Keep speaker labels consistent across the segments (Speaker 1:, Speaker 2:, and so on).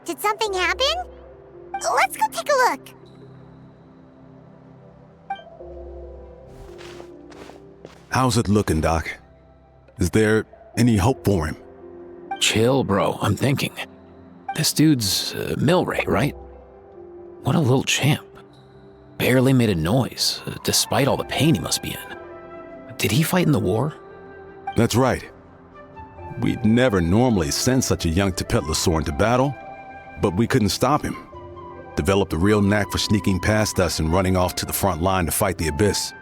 Speaker 1: Did something happen? Let's go take a look.
Speaker 2: How's it looking, Doc? Is there any hope for him?
Speaker 3: Chill, bro. I'm thinking. This dude's Milray, right? What a little champ. Barely made a noise, despite all the pain he must be in. Did he fight in the war?
Speaker 2: That's right. We'd never normally send such a young Tepetlosaur into battle, but we couldn't stop him. Developed a real knack for sneaking past us and running off to the front line to fight the Abyss.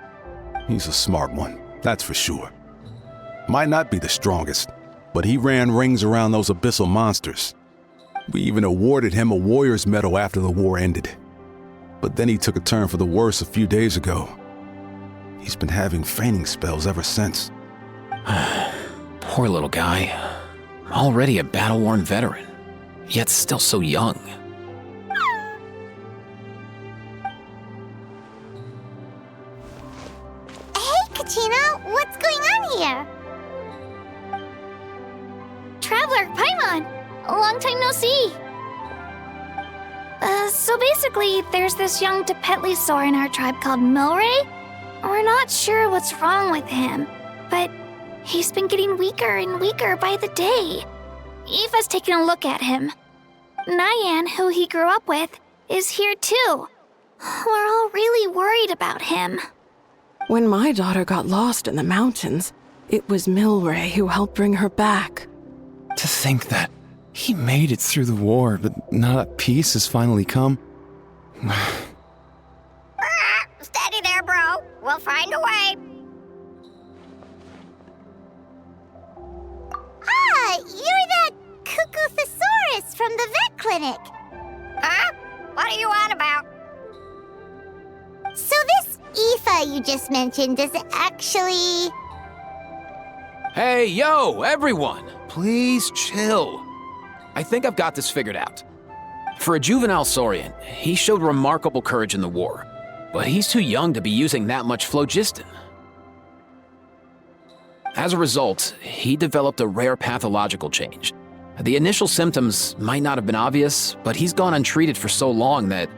Speaker 2: He's a smart one, that's for sure. Might not be the strongest, but he ran rings around those abyssal monsters. We even awarded him a Warrior's Medal after the war ended. But then he took a turn for the worse a few days ago. He's been having fainting spells ever since.
Speaker 3: Poor little guy. Already a battle-worn veteran, yet still so young.
Speaker 1: Hey, Kachina, what's going on here?
Speaker 4: Traveler, Paimon! Long time no see! So basically, there's this young Tepetlosaur in our tribe called Milray. We're not sure what's wrong with him, but he's been getting weaker and weaker by the day. Aoife's taking a look at him. Nyan, who he grew up with, is here too. We're all really worried about him.
Speaker 5: When my daughter got lost in the mountains, it was Milray who helped bring her back.
Speaker 6: To think that he made it through the war, but now that peace has finally come.
Speaker 1: Steady there, bro. We'll find a way. Ah, you're that Cuckoo-thesaurus from the vet clinic. Huh? What are you on about? So this Aoife you just mentioned is actually...
Speaker 3: Hey, yo, everyone! Please chill. I think I've got this figured out. For a juvenile saurian, he showed remarkable courage in the war, but he's too young to be using that much phlogiston. As a result, he developed a rare pathological change. The initial symptoms might not have been obvious, but he's gone untreated for so long that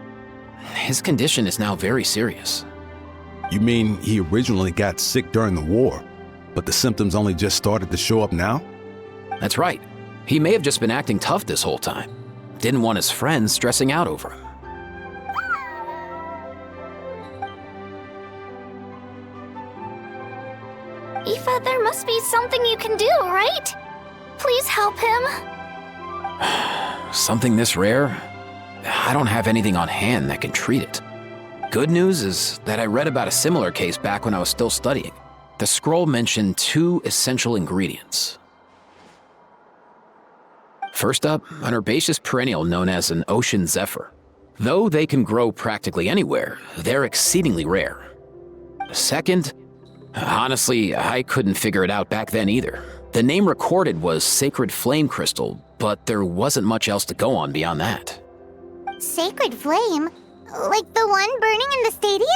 Speaker 3: his condition is now very serious.
Speaker 2: You mean he originally got sick during the war, but the symptoms only just started to show up now?
Speaker 3: That's right. He may have just been acting tough this whole time. Didn't want his friends stressing out over him.
Speaker 4: Aoife, there must be something you can do, right? Please help him.
Speaker 3: Something this rare? I don't have anything on hand that can treat it. Good news is that I read about a similar case back when I was still studying. The scroll mentioned 2 essential ingredients. First up, an herbaceous perennial known as an ocean zephyr. Though they can grow practically anywhere, they're exceedingly rare. Second, honestly, I couldn't figure it out back then either. The name recorded was Sacred Flame Crystal, but there wasn't much else to go on beyond that.
Speaker 1: Sacred Flame? Like the one burning in the stadium?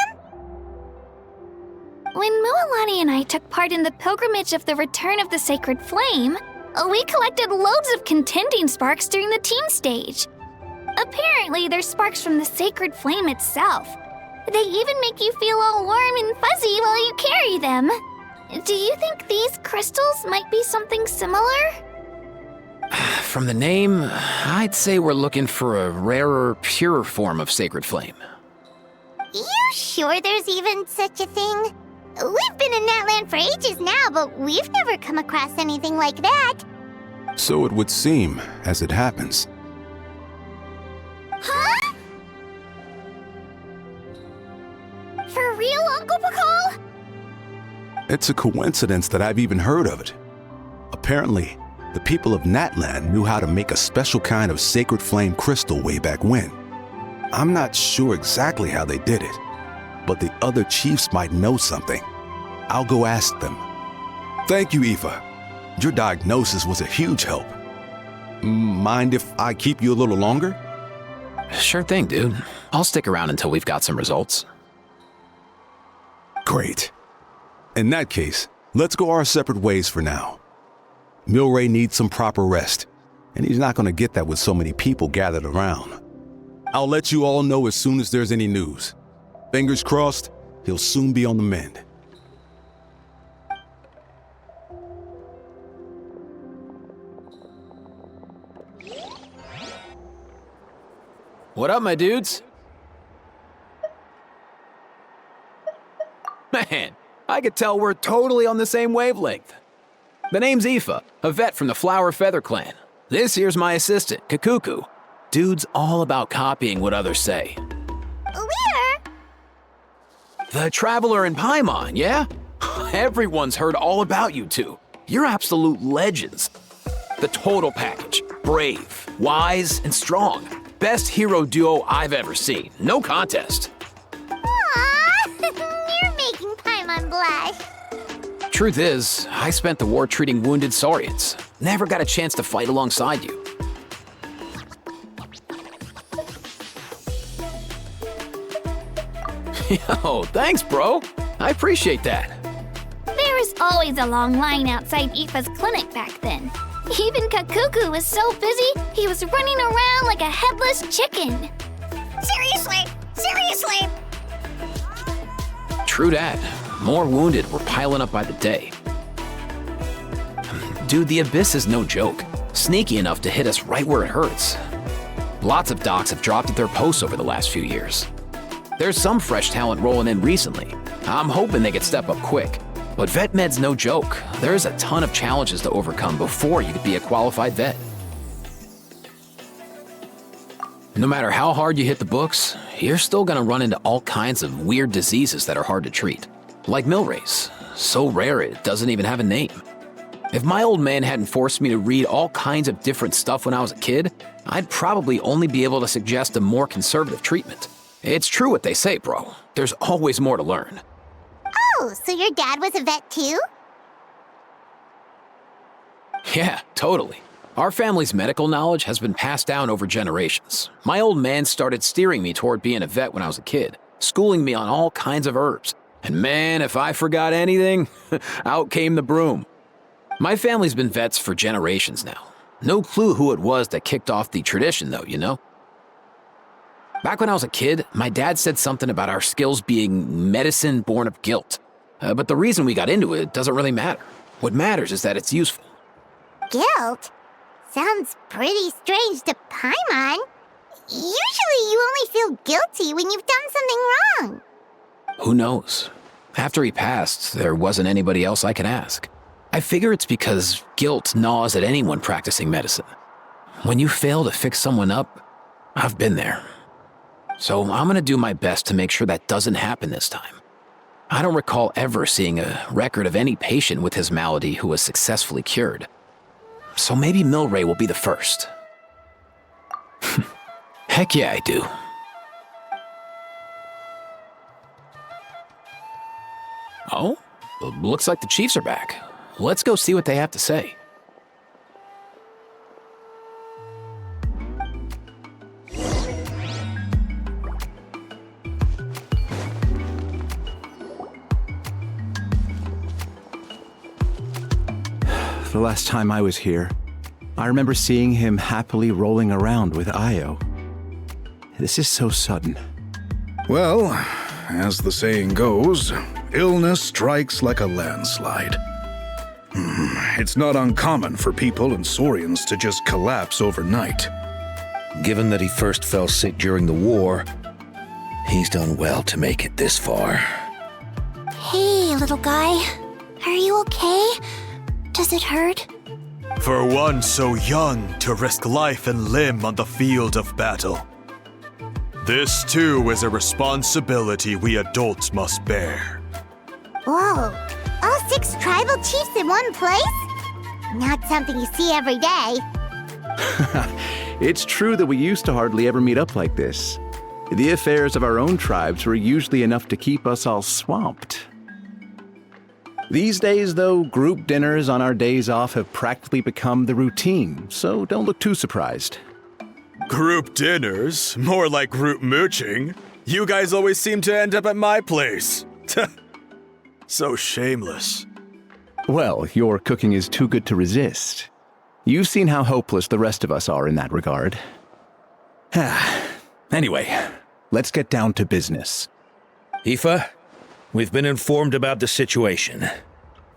Speaker 4: When Mualani and I took part in the pilgrimage of the Return of the Sacred Flame, we collected loads of contending sparks during the team stage. Apparently, they're sparks from the Sacred Flame itself. They even make you feel all warm and fuzzy while you carry them. Do you think these crystals might be something similar?
Speaker 3: From the name, I'd say we're looking for a rarer, purer form of Sacred Flame.
Speaker 1: You sure there's even such a thing? We've been in Natland for ages now, but we've never come across anything like that.
Speaker 2: So it would seem, as it happens.
Speaker 1: Huh?
Speaker 4: For real, Uncle Pakal?
Speaker 2: It's a coincidence that I've even heard of it. Apparently, the people of Natland knew how to make a special kind of sacred flame crystal way back when. I'm not sure exactly how they did it, but the other chiefs might know something. I'll go ask them. Thank you, Aoife. Your diagnosis was a huge help. Mind if I keep you a little longer?
Speaker 3: Sure thing, dude. I'll stick around until we've got some results.
Speaker 2: Great. In that case, let's go our separate ways for now. Milray needs some proper rest. and he's not going to get that with so many people gathered around. I'll let you all know as soon as there's any news. Fingers crossed, he'll soon be on the mend.
Speaker 3: What up, my dudes? Man, I could tell we're totally on the same wavelength. The name's Aoife, a vet from the Flower Feather clan. This here's my assistant, Kakuku. Dude's all about copying what others say.
Speaker 1: We're...
Speaker 3: The Traveler in Paimon, yeah? Everyone's heard all about you two. You're absolute legends. The total package. Brave, wise, and strong. Best hero duo I've ever seen. No contest.
Speaker 1: Aww, you're making Paimon blush.
Speaker 3: Truth is, I spent the war treating wounded saurians. Never got a chance to fight alongside you. Yo, thanks, bro. I appreciate that.
Speaker 4: There was always a long line outside Aoife's clinic back then. Even Kakuku was so busy, he was running around like a headless chicken.
Speaker 1: Seriously!
Speaker 3: True that. More wounded were piling up by the day. Dude, the Abyss is no joke. Sneaky enough to hit us right where it hurts. Lots of docs have dropped at their posts over the last few years. There's some fresh talent rolling in recently. I'm hoping they could step up quick. But vet med's no joke. There's a ton of challenges to overcome before you could be a qualified vet. No matter how hard you hit the books, you're still gonna run into all kinds of weird diseases that are hard to treat. Like Milray's, so rare it doesn't even have a name. If my old man hadn't forced me to read all kinds of different stuff when I was a kid, I'd probably only be able to suggest a more conservative treatment. It's true what they say, bro. There's always more to learn.
Speaker 1: Oh, so your dad was a vet too?
Speaker 3: Yeah, totally. Our family's medical knowledge has been passed down over generations. My old man started steering me toward being a vet when I was a kid, schooling me on all kinds of herbs. And man, if I forgot anything, out came the broom. My family's been vets for generations now. No clue who it was that kicked off the tradition though, you know? Back when I was a kid, my dad said something about our skills being medicine born of guilt. But the reason we got into it doesn't really matter. What matters is that it's useful.
Speaker 1: Guilt? Sounds pretty strange to Paimon. Usually you only feel guilty when you've done something wrong.
Speaker 3: Who knows? After he passed, there wasn't anybody else I could ask. I figure it's because guilt gnaws at anyone practicing medicine. When you fail to fix someone up, I've been there. So I'm gonna do my best to make sure that doesn't happen this time. I don't recall ever seeing a record of any patient with his malady who was successfully cured. So maybe Milray will be the first. Heck yeah, I do. Oh, looks like the Chiefs are back. Let's go see what they have to say.
Speaker 6: The last time I was here, I remember seeing him happily rolling around with Io. This is so sudden.
Speaker 7: Well, as the saying goes, illness strikes like a landslide. It's not uncommon for people and saurians to just collapse overnight. Given that he first fell sick during the war, he's done well to make it this far.
Speaker 1: Hey, little guy. Are you okay? Does it hurt?
Speaker 8: For one so young to risk life and limb on the field of battle. This too is a responsibility we adults must bear.
Speaker 1: Whoa, all 6 tribal chiefs in one place? Not something you see every day.
Speaker 6: It's true that we used to hardly ever meet up like this. The affairs of our own tribes were usually enough to keep us all swamped. These days, though, group dinners on our days off have practically become the routine, so don't look too surprised.
Speaker 8: Group dinners? More like group mooching. You guys always seem to end up at my place. So shameless.
Speaker 6: Well, your cooking is too good to resist. You've seen how hopeless the rest of us are in that regard. Anyway, let's get down to business.
Speaker 9: Aoife, we've been informed about the situation.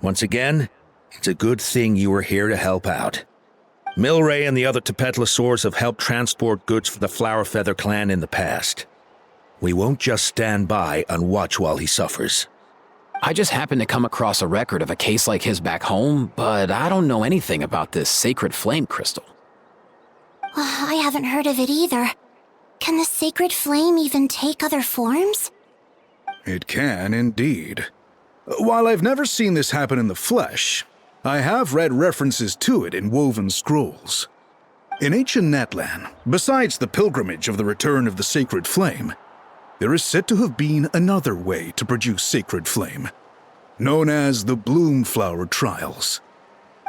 Speaker 9: Once again, it's a good thing you were here to help out. Milray and the other Tepetlosaurs have helped transport goods for the Flowerfeather clan in the past. We won't just stand by and watch while he suffers.
Speaker 3: I just happened to come across a record of a case like his back home, but I don't know anything about this sacred flame crystal.
Speaker 1: I haven't heard of it either. Can the sacred flame even take other forms?
Speaker 7: It can, indeed. While I've never seen this happen in the flesh, I have read references to it in woven scrolls. In ancient Natlan, besides the pilgrimage of the return of the sacred flame, there is said to have been another way to produce sacred flame, known as the Bloomflower Trials.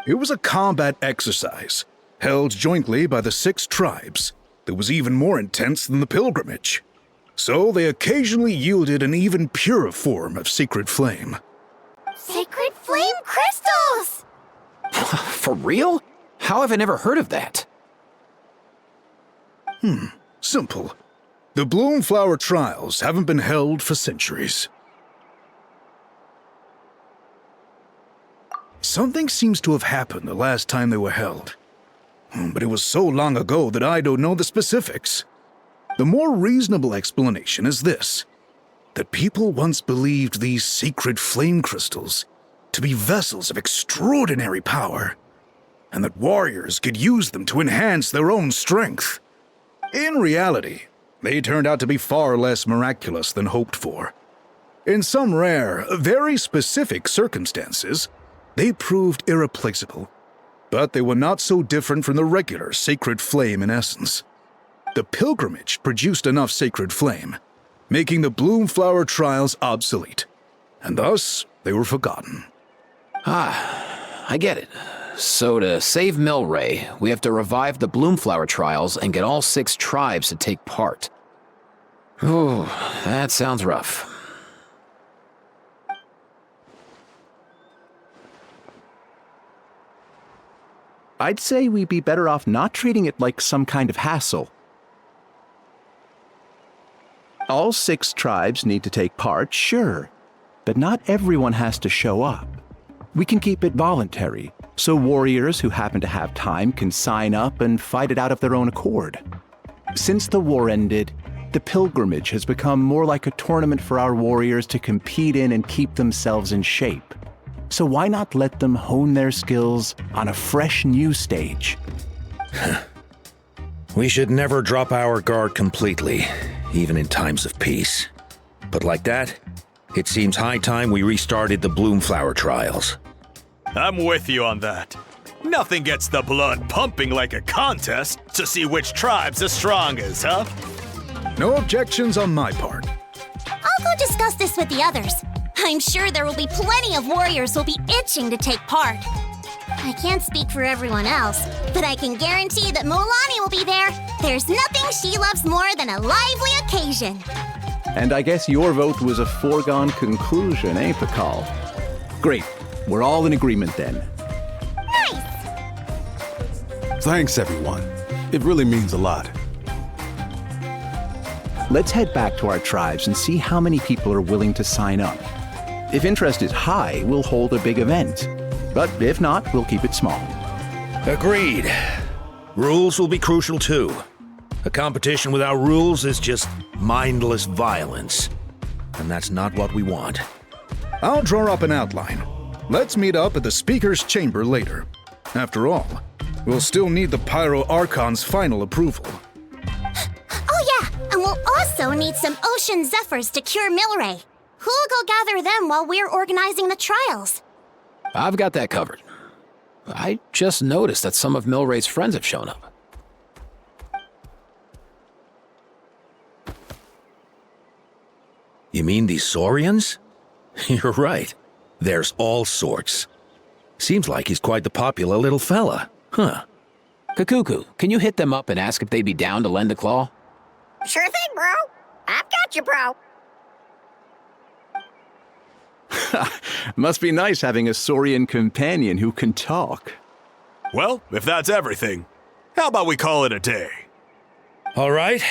Speaker 7: It was a combat exercise, held jointly by the 6 tribes, that was even more intense than the pilgrimage. So they occasionally yielded an even purer form of sacred flame.
Speaker 1: Sacred flame crystals!
Speaker 3: For real? How have I never heard of that?
Speaker 7: Simple. The Bloomflower Trials haven't been held for centuries. Something seems to have happened the last time they were held. But it was so long ago that I don't know the specifics. The more reasonable explanation is this: that people once believed these sacred flame crystals to be vessels of extraordinary power, and that warriors could use them to enhance their own strength. In reality, they turned out to be far less miraculous than hoped for. In some rare, very specific circumstances, they proved irreplaceable, but they were not so different from the regular sacred flame in essence. The pilgrimage produced enough sacred flame, making the Bloomflower Trials obsolete, and thus they were forgotten.
Speaker 3: I get it. So to save Milray, we have to revive the Bloomflower Trials and get all 6 tribes to take part. Ooh, that sounds rough.
Speaker 6: I'd say we'd be better off not treating it like some kind of hassle. All 6 tribes need to take part, sure, but not everyone has to show up. We can keep it voluntary, so warriors who happen to have time can sign up and fight it out of their own accord. Since the war ended, the pilgrimage has become more like a tournament for our warriors to compete in and keep themselves in shape. So why not let them hone their skills on a fresh new stage?
Speaker 9: We should never drop our guard completely, even in times of peace. But like that, it seems high time we restarted the Bloomflower Trials.
Speaker 8: I'm with you on that. Nothing gets the blood pumping like a contest to see which tribe's the strongest, huh?
Speaker 7: No objections on my part.
Speaker 1: I'll go discuss this with the others. I'm sure there will be plenty of warriors who'll be itching to take part. I can't speak for everyone else, but I can guarantee that Molani will be there. There's nothing she loves more than a lively occasion.
Speaker 6: And I guess your vote was a foregone conclusion, eh, Pakal? Great. We're all in agreement then.
Speaker 1: Nice!
Speaker 2: Thanks, everyone. It really means a lot.
Speaker 6: Let's head back to our tribes and see how many people are willing to sign up. If interest is high, we'll hold a big event. But if not, we'll keep it small.
Speaker 9: Agreed. Rules will be crucial too. A competition without rules is just mindless violence. And that's not what we want.
Speaker 7: I'll draw up an outline. Let's meet up at the Speaker's Chamber later. After all, we'll still need the Pyro Archon's final approval.
Speaker 1: Oh yeah, and we'll also need some Ocean Zephyrs to cure Milray. Who'll go gather them while we're organizing the trials?
Speaker 3: I've got that covered. I just noticed that some of Milray's friends have shown up.
Speaker 9: You mean these saurians? You're right. There's all sorts. Seems like he's quite the popular little fella, huh?
Speaker 3: Kakuku, can you hit them up and ask if they'd be down to lend a claw?
Speaker 1: Sure thing, bro. I've got you, bro.
Speaker 6: Must be nice having a saurian companion who can talk.
Speaker 8: Well, if that's everything, how about we call it a day?
Speaker 9: All right.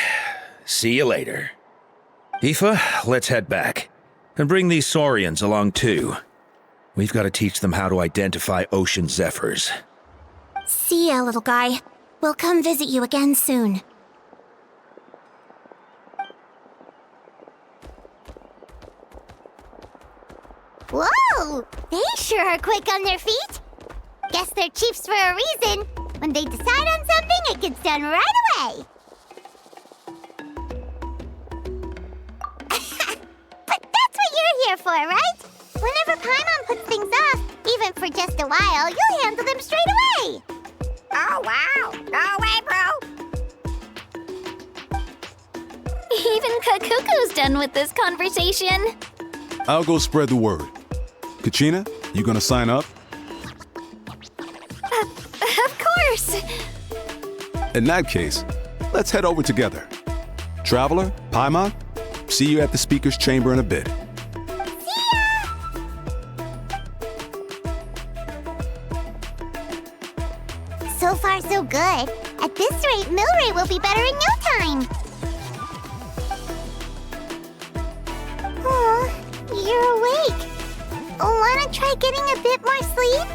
Speaker 9: See you later. Aoife, let's head back. And bring these saurians along too. We've got to teach them how to identify ocean zephyrs.
Speaker 1: See ya, little guy. We'll come visit you again soon.
Speaker 10: Whoa! They sure are quick on their feet. Guess they're chiefs for a reason. When they decide on something, it gets done right away. But that's what you're here for, right? Whenever Paimon puts things off, even for just a while, you'll handle them straight away. Oh, wow. No way, bro.
Speaker 4: Even Kakuku's done with this conversation.
Speaker 2: I'll go spread the word. Kachina, you gonna sign up?
Speaker 4: Of course.
Speaker 2: In that case, let's head over together. Traveler, Paimon, see you at the speaker's chamber in a bit.
Speaker 10: See ya! So far, so good. At this rate, Milray will be better in no time. Oh, you're awake. Wanna try getting a bit more sleep?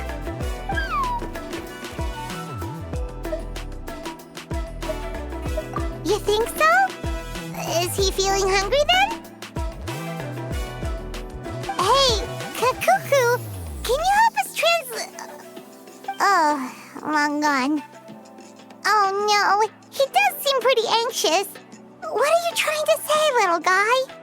Speaker 10: You think so? Is he feeling hungry then? Hey, Kakuku, can you help us Oh, long gone. Oh no, he does seem pretty anxious. What are you trying to say, little guy?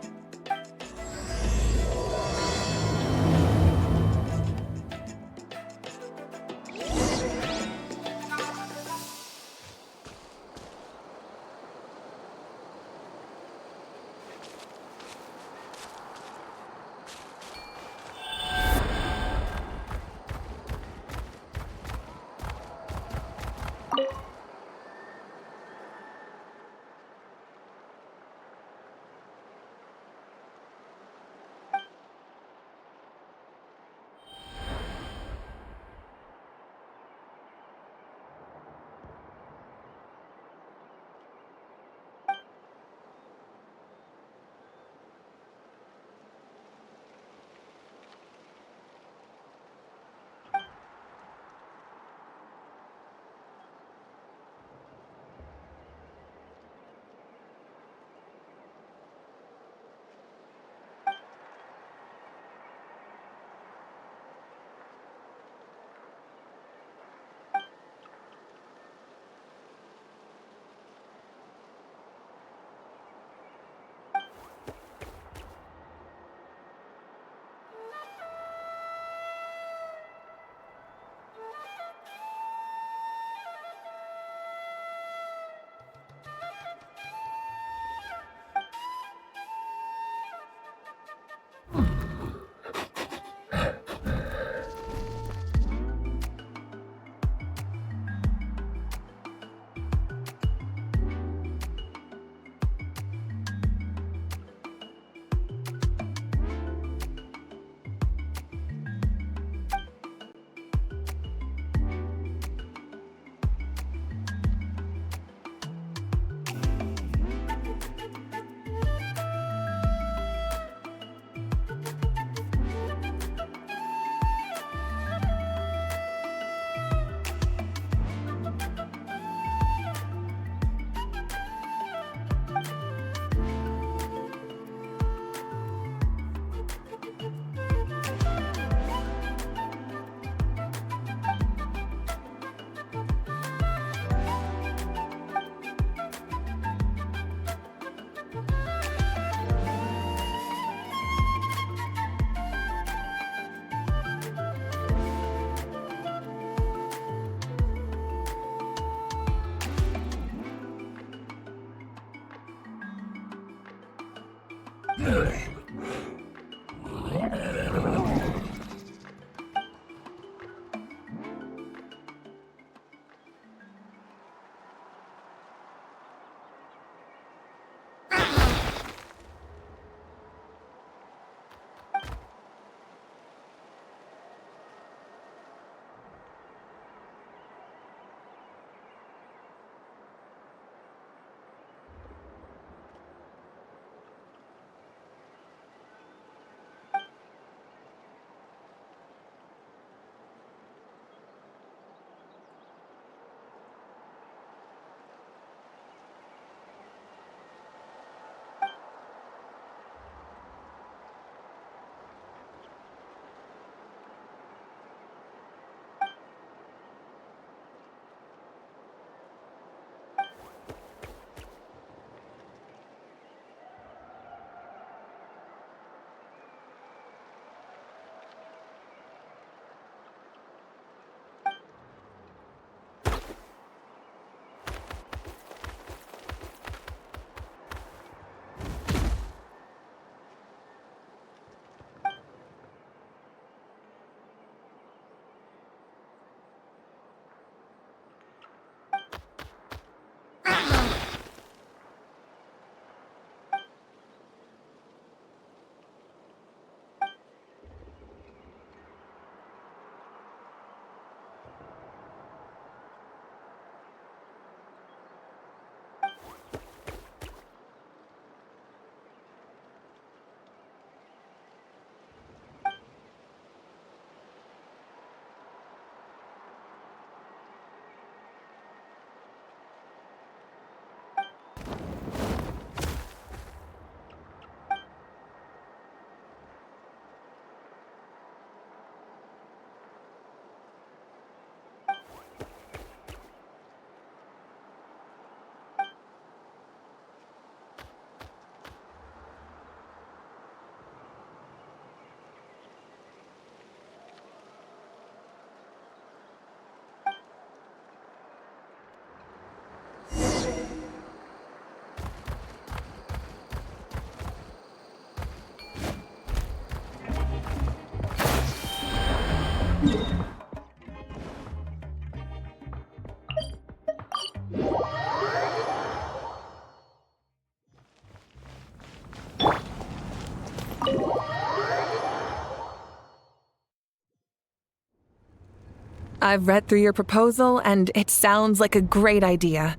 Speaker 5: I've read through your proposal, and it sounds like a great idea.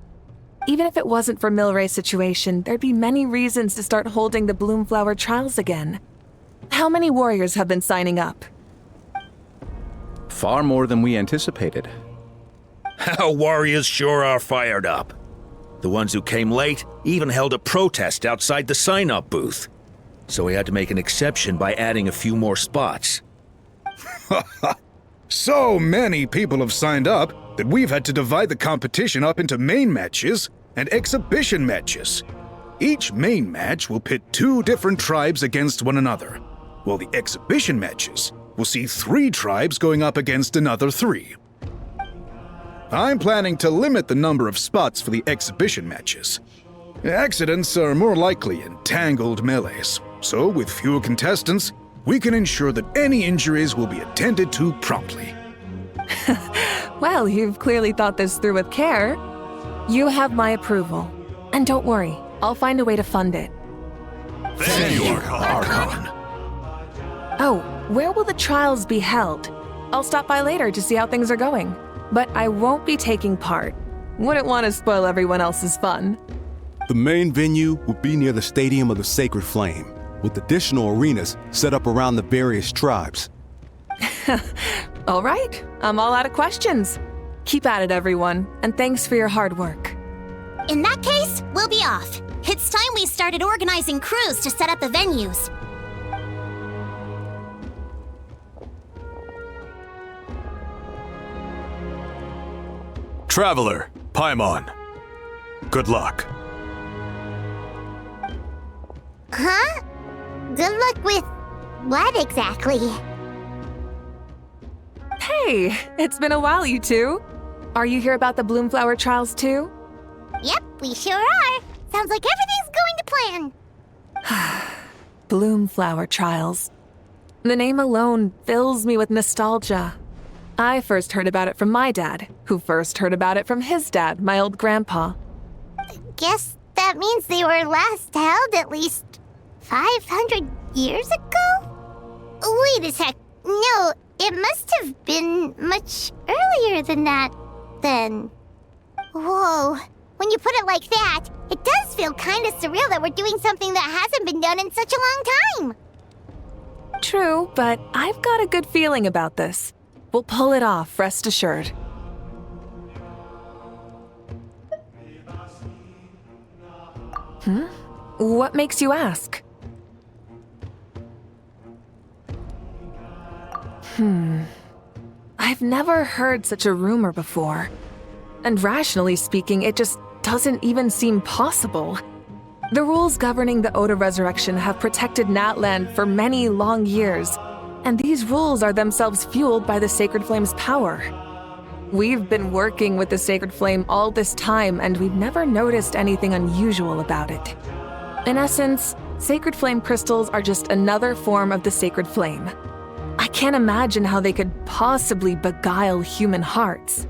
Speaker 5: Even if it wasn't for Milray's situation, there'd be many reasons to start holding the Bloomflower trials again. How many warriors have been signing up?
Speaker 6: Far more than we anticipated.
Speaker 9: Our warriors sure are fired up. The ones who came late even held a protest outside the sign-up booth. So we had to make an exception by adding a few more spots.
Speaker 7: So many people have signed up that we've had to divide the competition up into main matches and exhibition matches. Each main match will pit 2 different tribes against one another, while the exhibition matches will see 3 tribes going up against another 3. I'm planning to limit the number of spots for the exhibition matches. Accidents are more likely in tangled melees, so with fewer contestants, we can ensure that any injuries will be attended to promptly.
Speaker 5: Well, you've clearly thought this through with care. You have my approval. And don't worry, I'll find a way to fund it.
Speaker 8: Thank you, Archon.
Speaker 5: Oh, where will the trials be held? I'll stop by later to see how things are going. But I won't be taking part. Wouldn't want to spoil everyone else's fun.
Speaker 2: The main venue will be near the Stadium of the Sacred Flame, with additional arenas set up around the various tribes.
Speaker 5: All right, I'm all out of questions. Keep at it, everyone, and thanks for your hard work.
Speaker 1: In that case, we'll be off. It's time we started organizing crews to set up the venues.
Speaker 8: Traveler, Paimon. Good luck.
Speaker 10: Huh? Good luck with what exactly?
Speaker 5: Hey, it's been a while, you two. Are you here about the Bloomflower trials too?
Speaker 10: Yep, we sure are. Sounds like everything's going to plan.
Speaker 5: Bloomflower trials. The name alone fills me with nostalgia. I first heard about it from my dad, who first heard about it from his dad, my old grandpa.
Speaker 10: Guess that means they were last held at least 500 years ago? Wait a sec. No, it must have been much earlier than that, then. Whoa. When you put it like that, it does feel kind of surreal that we're doing something that hasn't been done in such a long time.
Speaker 5: True, but I've got a good feeling about this. We'll pull it off, rest assured. What makes you ask? I've never heard such a rumor before. And rationally speaking, it just doesn't even seem possible. The rules governing the Oda Resurrection have protected Natland for many long years, and these rules are themselves fueled by the Sacred Flame's power. We've been working with the Sacred Flame all this time, and we've never noticed anything unusual about it. In essence, Sacred Flame crystals are just another form of the Sacred Flame. I can't imagine how they could possibly beguile human hearts.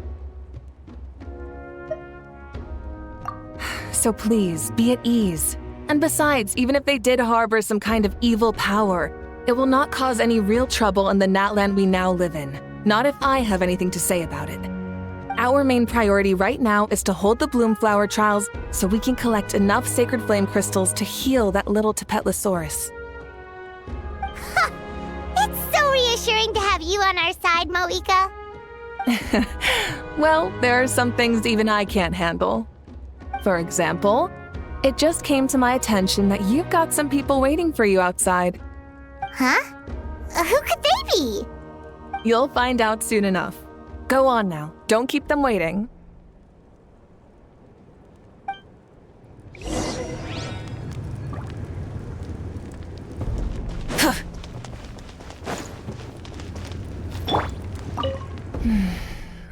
Speaker 5: So please, be at ease. And besides, even if they did harbor some kind of evil power, it will not cause any real trouble in the Natland we now live in. Not if I have anything to say about it. Our main priority right now is to hold the Bloomflower trials so we can collect enough Sacred Flame crystals to heal that little Tapetlosaurus.
Speaker 10: It's so reassuring to have you on our side, Mavuika.
Speaker 5: Well, there are some things even I can't handle. For example, it just came to my attention that you've got some people waiting for you outside.
Speaker 10: Huh? Who could they be?
Speaker 5: You'll find out soon enough. Go on now. Don't keep them waiting.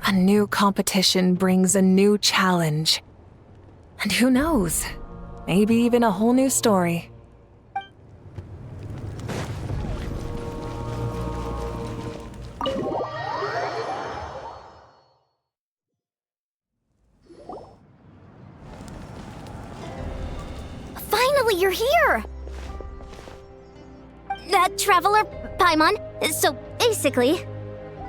Speaker 5: A new competition brings a new challenge. And who knows? Maybe even a whole new story.
Speaker 1: Finally, you're here! Traveler Paimon, so basically,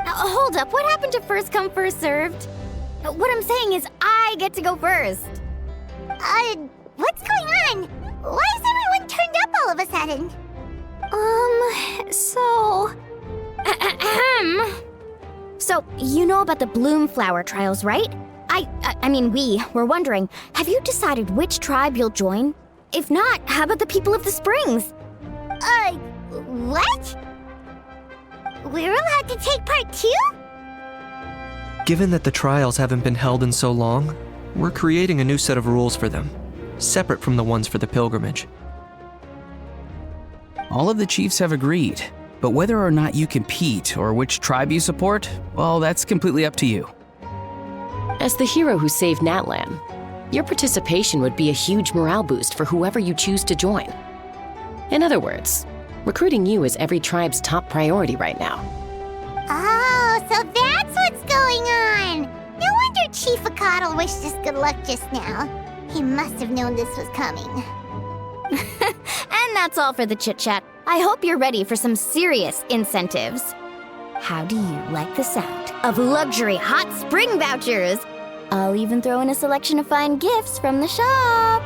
Speaker 11: Hold up, what happened to first come, first served? What I'm saying is I get to go first.
Speaker 10: What's going on? Why is everyone turned up all of a sudden?
Speaker 11: So, you know about the bloom flower trials, right? I mean, we were wondering, have you decided which tribe you'll join? If not, how about the people of the springs?
Speaker 10: What? We're allowed to take part too?
Speaker 12: Given that the trials haven't been held in so long, we're creating a new set of rules for them, separate from the ones for the pilgrimage.
Speaker 13: All of the chiefs have agreed, but whether or not you compete or which tribe you support, well, that's completely up to you.
Speaker 14: As the hero who saved Natlan, your participation would be a huge morale boost for whoever you choose to join. In other words, recruiting you is every tribe's top priority right now.
Speaker 10: Oh, so that's what's going on! No wonder Chief Akatl wished us good luck just now. He must have known this was coming.
Speaker 11: And that's all for the chit-chat. I hope you're ready for some serious incentives. How do you like the sound of luxury hot spring vouchers? I'll even throw in a selection of fine gifts from the shop.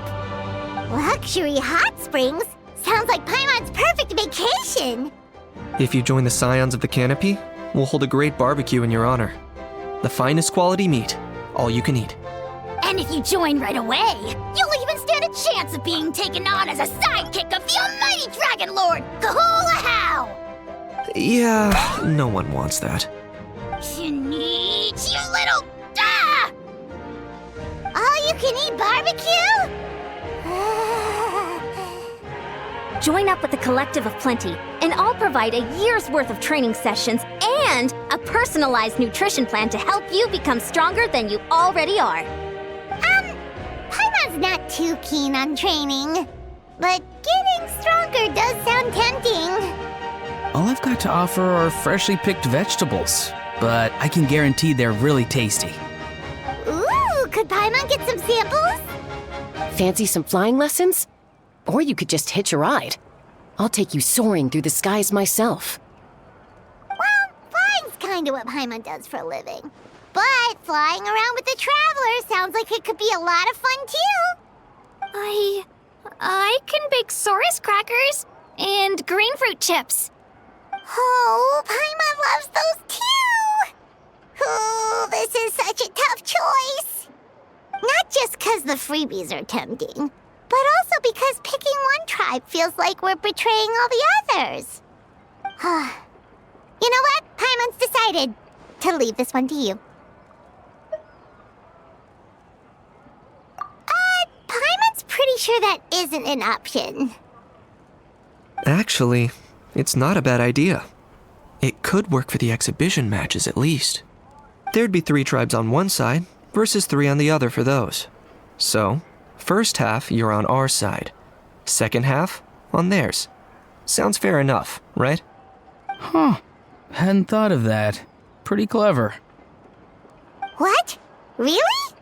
Speaker 10: Luxury hot springs? Sounds like Paimon's perfect vacation!
Speaker 12: If you join the Scions of the Canopy, we'll hold a great barbecue in your honor. The finest quality meat, all you can eat.
Speaker 1: And if you join right away, you'll even stand a chance of being taken on as a sidekick of the almighty Dragon Lord, Kahula-How!
Speaker 12: Yeah, no one wants that.
Speaker 1: Neat, you little... Ah!
Speaker 10: All-you-can-eat barbecue?
Speaker 11: Join up with the Collective of Plenty, and I'll provide a year's worth of training sessions and a personalized nutrition plan to help you become stronger than you already are.
Speaker 10: Paimon's not too keen on training, but getting stronger does sound tempting.
Speaker 13: All I've got to offer are freshly picked vegetables, but I can guarantee they're really tasty.
Speaker 10: Ooh, could Paimon get some samples?
Speaker 14: Fancy some flying lessons? Or you could just hitch a ride. I'll take you soaring through the skies myself.
Speaker 10: Well, flying's kinda what Paimon does for a living. But flying around with the Traveler sounds like it could be a lot of fun too.
Speaker 4: I can bake Saurus crackers and green fruit chips.
Speaker 10: Oh, Paimon loves those too! Oh, this is such a tough choice. Not just 'cause the freebies are tempting, but also because picking one tribe feels like we're betraying all the others. You know what? Paimon's decided to leave this one to you. Paimon's pretty sure that isn't an option.
Speaker 12: Actually, it's not a bad idea. It could work for the exhibition matches at least. There'd be 3 tribes on one side versus 3 on the other for those. So, first half, you're on our side. Second half, on theirs. Sounds fair enough, right?
Speaker 13: Huh. Hadn't thought of that. Pretty clever.
Speaker 10: What? Really?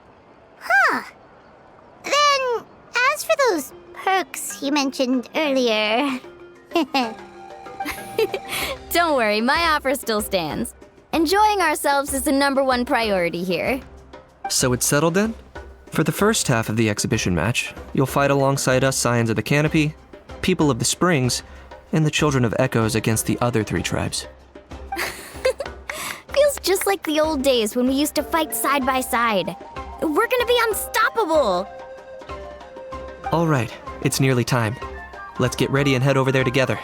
Speaker 10: Huh. Then, as for those perks you mentioned earlier...
Speaker 11: Don't worry, my offer still stands. Enjoying ourselves is the #1 priority here.
Speaker 12: So it's settled then? For the first half of the exhibition match, you'll fight alongside us Scions of the Canopy, People of the Springs, and the Children of Echoes against the other 3 tribes.
Speaker 11: Feels just like the old days when we used to fight side by side. We're gonna be unstoppable!
Speaker 12: All right, it's nearly time. Let's get ready and head over there together.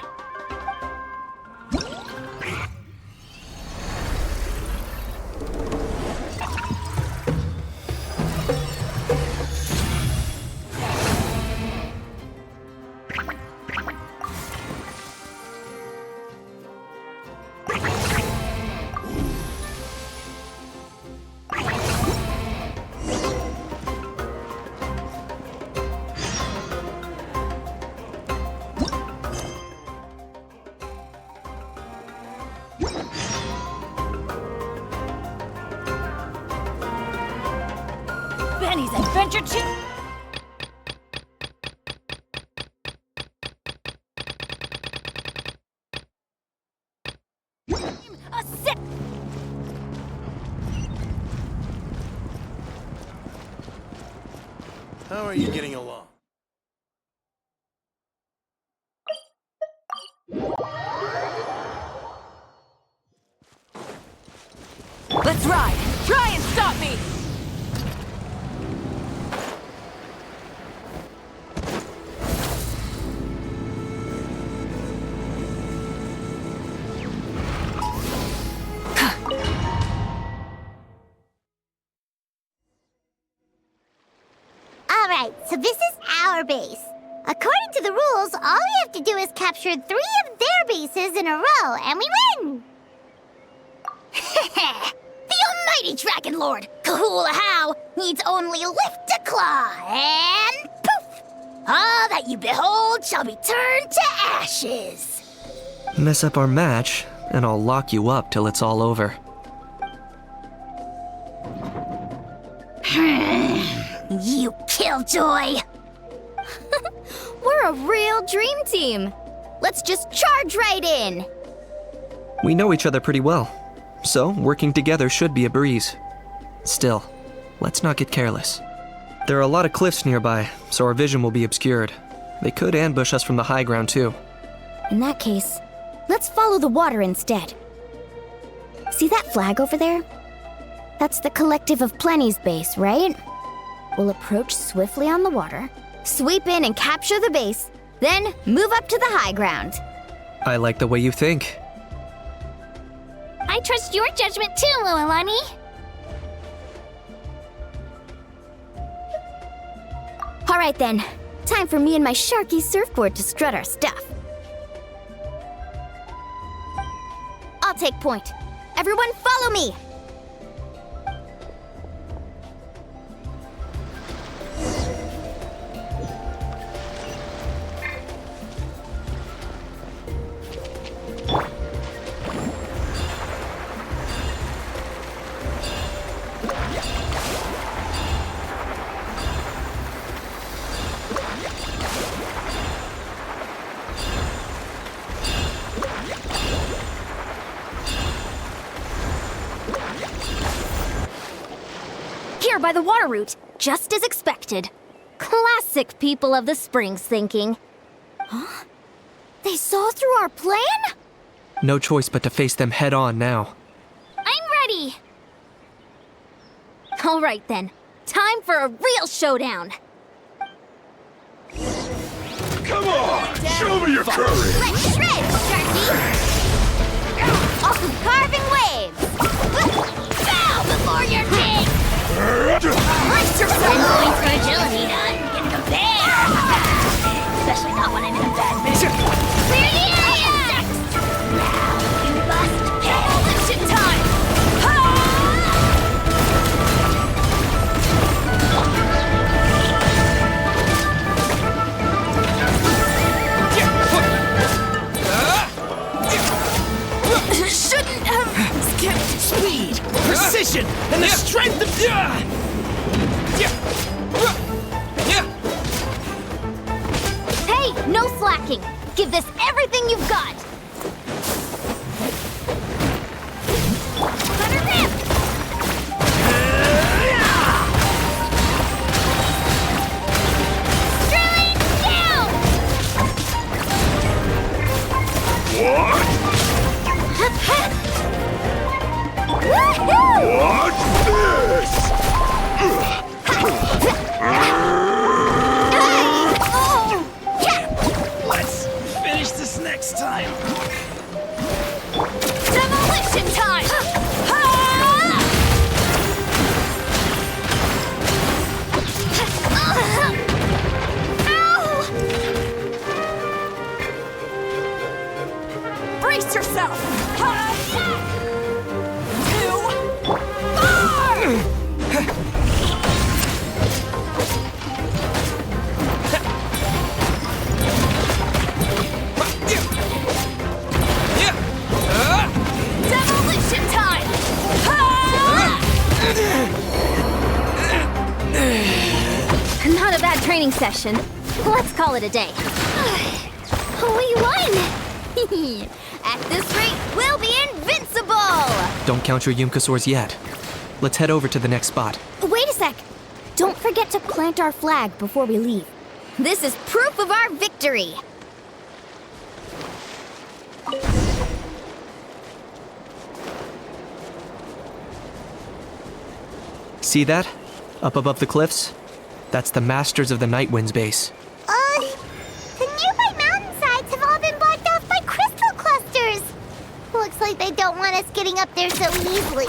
Speaker 1: Benny's Adventure Chip. A sip.
Speaker 15: How are you getting along?
Speaker 16: Let's ride! Try and stop me!
Speaker 10: Alright, so this is our base. According to the rules, all we have to do is capture 3 of their bases in a row, and we win!
Speaker 11: The almighty Dragon Lord, Kahula needs only lift a claw, and poof! All that you behold shall be turned to ashes.
Speaker 12: Mess up our match, and I'll lock you up till it's all over.
Speaker 11: You killjoy! We're a real dream team. Let's just charge right in.
Speaker 12: We know each other pretty well, so working together should be a breeze. Still, let's not get careless. There are a lot of cliffs nearby, so our vision will be obscured. They could ambush us from the high ground too.
Speaker 11: In that case, let's follow the water instead. See that flag over there? That's the Collective of Plenty's base, right? We'll approach swiftly on the water, sweep in and capture the base, then move up to the high ground.
Speaker 12: I like the way you think.
Speaker 4: I trust your judgment too, Lualani.
Speaker 11: All right then, time for me and my Sharky surfboard to strut our stuff. I'll take point. Everyone follow me!
Speaker 1: Here by the water route, just as expected. Classic people of the Springs thinking.
Speaker 11: Huh? They saw through our plan?
Speaker 12: No choice but to face them head on now.
Speaker 1: I'm ready! All right then, time for a real showdown.
Speaker 7: Come on! Show me your courage!
Speaker 11: Let's shred, Sharky! Awesome carving waves! Bow before your king!
Speaker 1: Brace yourself! 10 points for agility, none can compare! Especially not when I'm in a bad mood.
Speaker 11: Clear the area!
Speaker 1: Now you must pay!
Speaker 11: Demolition time!
Speaker 16: Shouldn't have skipped speed, precision, and the strength of...
Speaker 1: Hey, no slacking! Give this everything you've got!
Speaker 11: Cutter ramp! Drilling down!
Speaker 7: What?
Speaker 11: Woohoo!
Speaker 7: Watch this!
Speaker 16: Let's finish this next time.
Speaker 11: Demolition time!
Speaker 16: Brace yourself!
Speaker 11: Demolition time!
Speaker 1: Not a bad training session. Let's call it a day.
Speaker 11: We won! At this rate, we'll be invincible!
Speaker 12: Don't count your Yumka swords yet. Let's head over to the next spot.
Speaker 11: Wait a sec. Don't forget to plant our flag before we leave. This is proof of our victory!
Speaker 12: See that? Up above the cliffs? That's the Masters of the Night Wind's base.
Speaker 10: The nearby mountainsides have all been blocked off by crystal clusters. Looks like they don't want us getting up there so easily.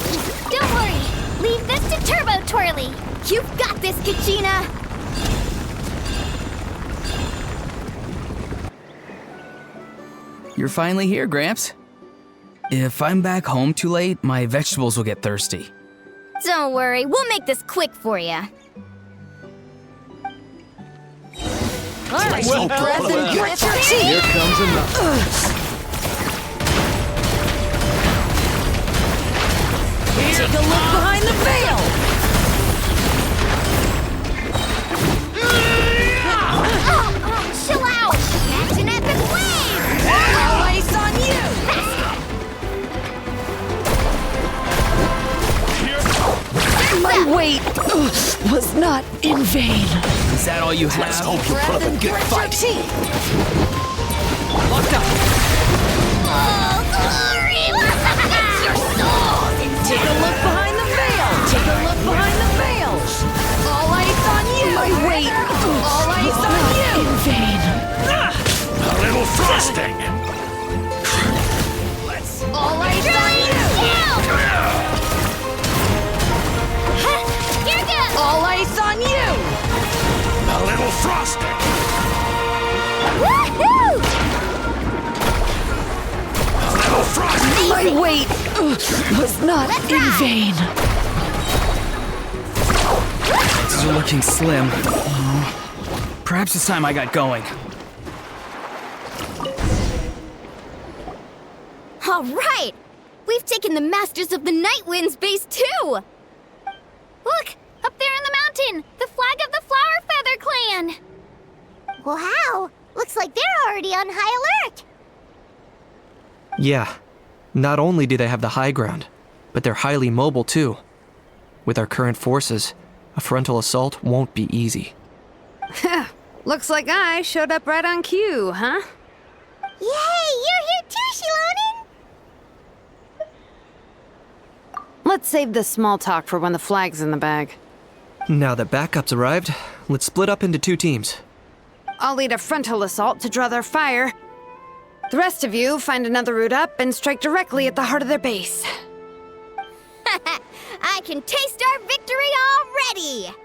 Speaker 4: Don't worry. Leave this to Turbo Twirly.
Speaker 11: You've got this, Kachina!
Speaker 13: You're finally here, Gramps. If I'm back home too late, my vegetables will get thirsty.
Speaker 11: Don't worry, we'll make this quick for you.
Speaker 16: All right, deep breath and grit your teeth.
Speaker 15: Here comes another.
Speaker 16: Take a look behind the veil.
Speaker 11: Chill out! Catch an epic wave!
Speaker 16: All ice on you. My wait was not in vain.
Speaker 13: Is that all you have?
Speaker 16: Let's hope you put up a good fight. Locked up.
Speaker 11: Oh, glory! It's your soul!
Speaker 16: Take a look behind the veil. Take a look behind the veil. All ice on you. My wait. All ice on you. In vain.
Speaker 15: A little frosting.
Speaker 16: All ice on you. All ice on you!
Speaker 15: A little frosting.
Speaker 11: Woohoo!
Speaker 15: A little frosting.
Speaker 16: My wait was not in vain.
Speaker 13: These are looking slim. Perhaps it's time I got going.
Speaker 11: All right! We've taken the Masters of the Night Wind's base too!
Speaker 4: Look! Up there in the mountain! The flag of the Flower Feather Clan!
Speaker 10: Wow! Looks like they're already on high alert!
Speaker 12: Yeah. Not only do they have the high ground, but they're highly mobile too. With our current forces, a frontal assault won't be easy.
Speaker 17: Looks like I showed up right on cue, huh?
Speaker 10: Yay! You're here too, Shilonen!
Speaker 17: Let's save this small talk for when the flag's in the bag.
Speaker 12: Now that backup's arrived, let's split up into 2 teams.
Speaker 17: I'll lead a frontal assault to draw their fire. The rest of you find another route up and strike directly at the heart of their base.
Speaker 11: I can taste our victory already!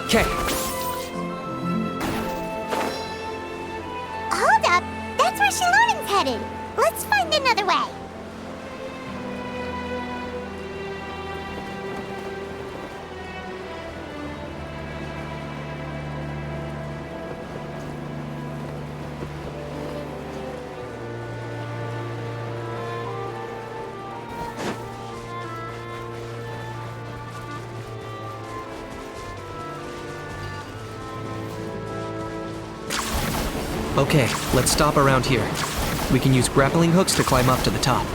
Speaker 12: Okay.
Speaker 10: Hold up! That's where Shilonen's headed! Let's find another way!
Speaker 12: Okay, let's stop around here. We can use grappling hooks to climb up to the top.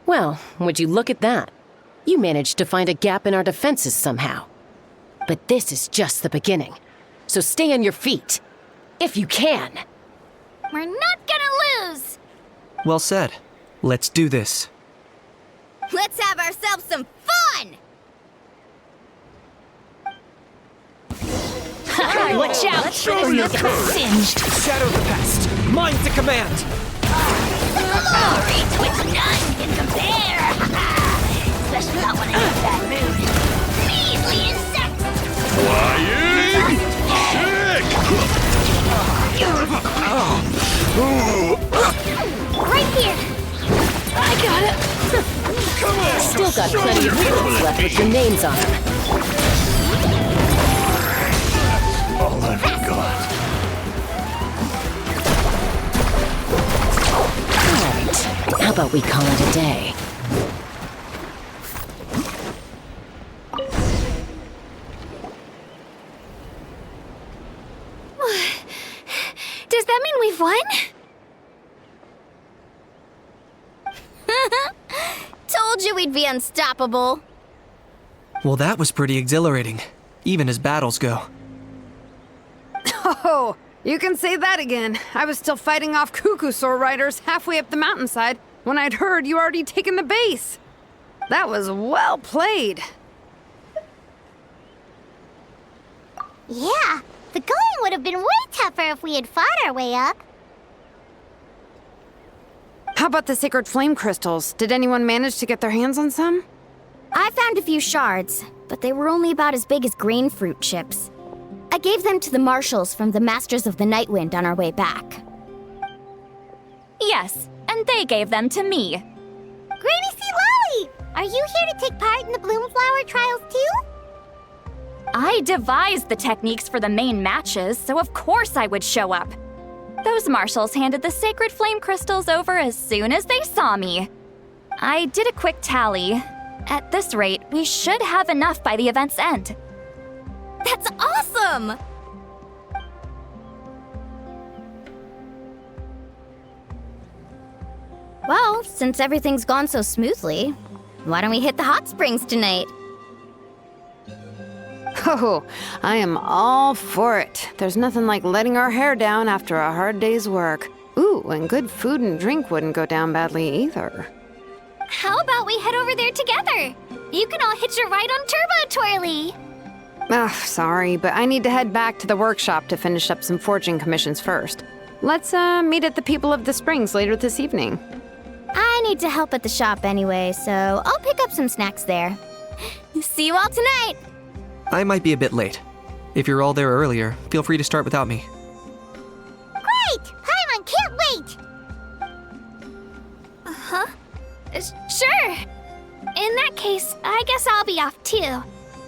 Speaker 14: Well, would you look at that? You managed to find a gap in our defenses somehow. But this is just the beginning. So stay on your feet. If you can.
Speaker 4: We're not gonna lose!
Speaker 12: Well said. Let's do this.
Speaker 11: Let's have ourselves some fun!
Speaker 16: Watch out!
Speaker 4: Let's finish this singed!
Speaker 12: Shadow the pest! Mine to command!
Speaker 11: Glory to which none can compare! Especially not when I get that mood. Measly insects!
Speaker 15: Flying kick!
Speaker 11: Right
Speaker 15: Come on!
Speaker 14: Still got plenty of bullets left with your names on them.
Speaker 15: All I've got.
Speaker 14: Alright, how about we call it a day?
Speaker 4: Does that mean we've won?
Speaker 11: Told you we'd be unstoppable.
Speaker 12: Well, that was pretty exhilarating, even as battles go.
Speaker 17: Oh, you can say that again. I was still fighting off Cuckoosaur riders halfway up the mountainside when I'd heard you already taken the base. That was well played.
Speaker 10: Yeah, the going would have been way tougher if we had fought our way up.
Speaker 17: How about the sacred flame crystals? Did anyone manage to get their hands on some?
Speaker 11: I found a few shards, but they were only about as big as grain fruit chips. I gave them to the marshals from the Masters of the Nightwind on our way back.
Speaker 18: Yes, and they gave them to me.
Speaker 10: Granny C. Lolly! Are you here to take part in the Bloomflower trials too?
Speaker 18: I devised the techniques for the main matches, so of course I would show up. Those marshals handed the sacred flame crystals over as soon as they saw me. I did a quick tally. At this rate, we should have enough by the event's end.
Speaker 11: That's awesome! Well, since everything's gone so smoothly, why don't we hit the hot springs tonight?
Speaker 17: Oh, I am all for it. There's nothing like letting our hair down after a hard day's work. Ooh, and good food and drink wouldn't go down badly either.
Speaker 4: How about we head over there together? You can all hitch a ride on Turbo Twirly.
Speaker 17: Ugh, sorry, but I need to head back to the workshop to finish up some forging commissions first. Let's, meet at the People of the Springs later this evening.
Speaker 11: I need to help at the shop anyway, so I'll pick up some snacks there. See you all tonight!
Speaker 12: I might be a bit late. If you're all there earlier, feel free to start without me.
Speaker 10: Great! Paimon can't wait!
Speaker 4: Huh? Sure. In that case, I guess I'll be off too.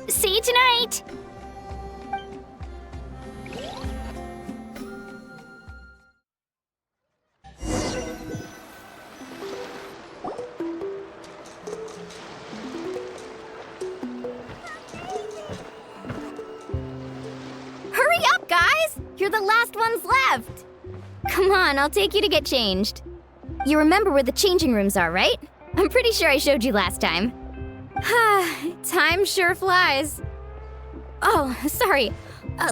Speaker 4: See you tonight!
Speaker 11: Hurry up, guys! You're the last ones left! Come on, I'll take you to get changed. You remember where the changing rooms are, right? I'm pretty sure I showed you last time. Time sure flies. Oh, sorry.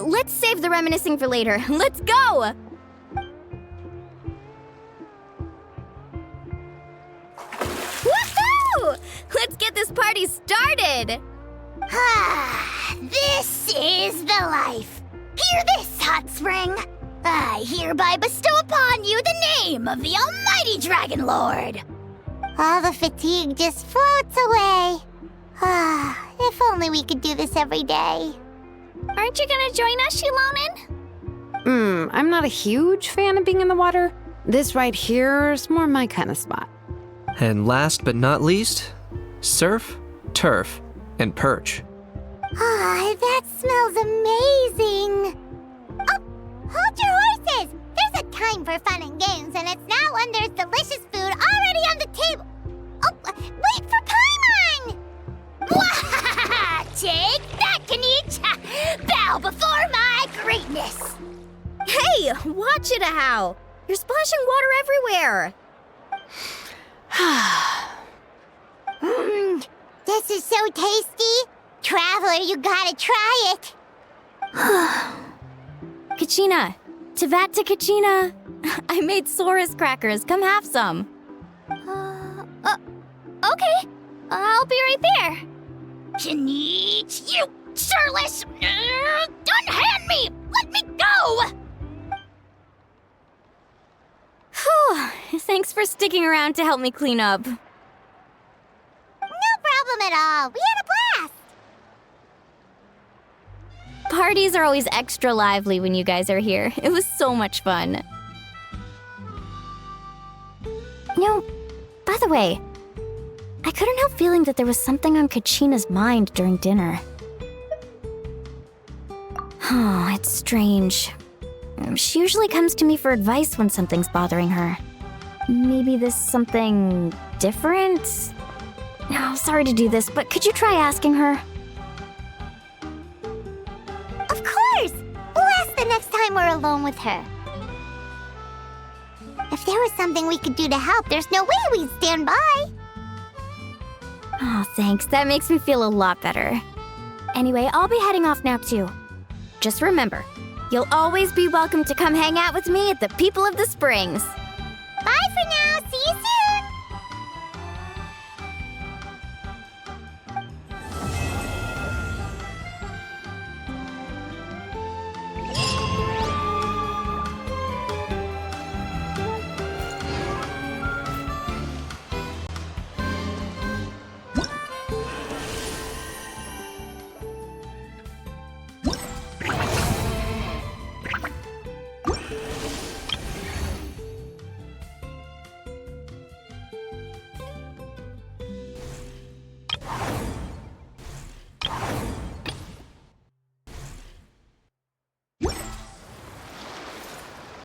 Speaker 11: Let's save the reminiscing for later. Let's go! Woohoo! Let's get this party started!
Speaker 10: This is the life. Hear this, Hot Spring. I hereby bestow upon you the name of the Almighty Dragon Lord. All the fatigue just floats away. If only we could do this every day.
Speaker 4: Aren't you gonna join us, Shilonen?
Speaker 17: I'm not a huge fan of being in the water. This right here is more my kind of spot.
Speaker 12: And last but not least, surf, turf, and perch.
Speaker 10: That smells amazing. Oh, hold your horses. There's a time for fun and games, and it's now when there's delicious food already on the table. Oh, wait for Paimon! Take that, Kanich! Bow before my greatness!
Speaker 11: Hey, watch it, how! You're splashing water everywhere!
Speaker 10: This is so tasty! Traveler, you gotta try it!
Speaker 11: Kachina! Tavat to Kachina! I made Saurus crackers, come have some!
Speaker 4: Okay, I'll be right there.
Speaker 10: Kanich, you shirtless! Unhand me! Let me go!
Speaker 11: Whew, thanks for sticking around to help me clean up.
Speaker 10: No problem at all. We had a blast!
Speaker 11: Parties are always extra lively when you guys are here. It was so much fun. No, by the way, I couldn't help feeling that there was something on Kachina's mind during dinner. Oh, it's strange. She usually comes to me for advice when something's bothering her. Maybe this something different? Oh, sorry to do this, but could you try asking her?
Speaker 10: Of course! We'll ask the next time we're alone with her. If there was something we could do to help, there's no way we'd stand by.
Speaker 11: Oh, thanks. That makes me feel a lot better. Anyway, I'll be heading off now too. Just remember, you'll always be welcome to come hang out with me at the People of the Springs.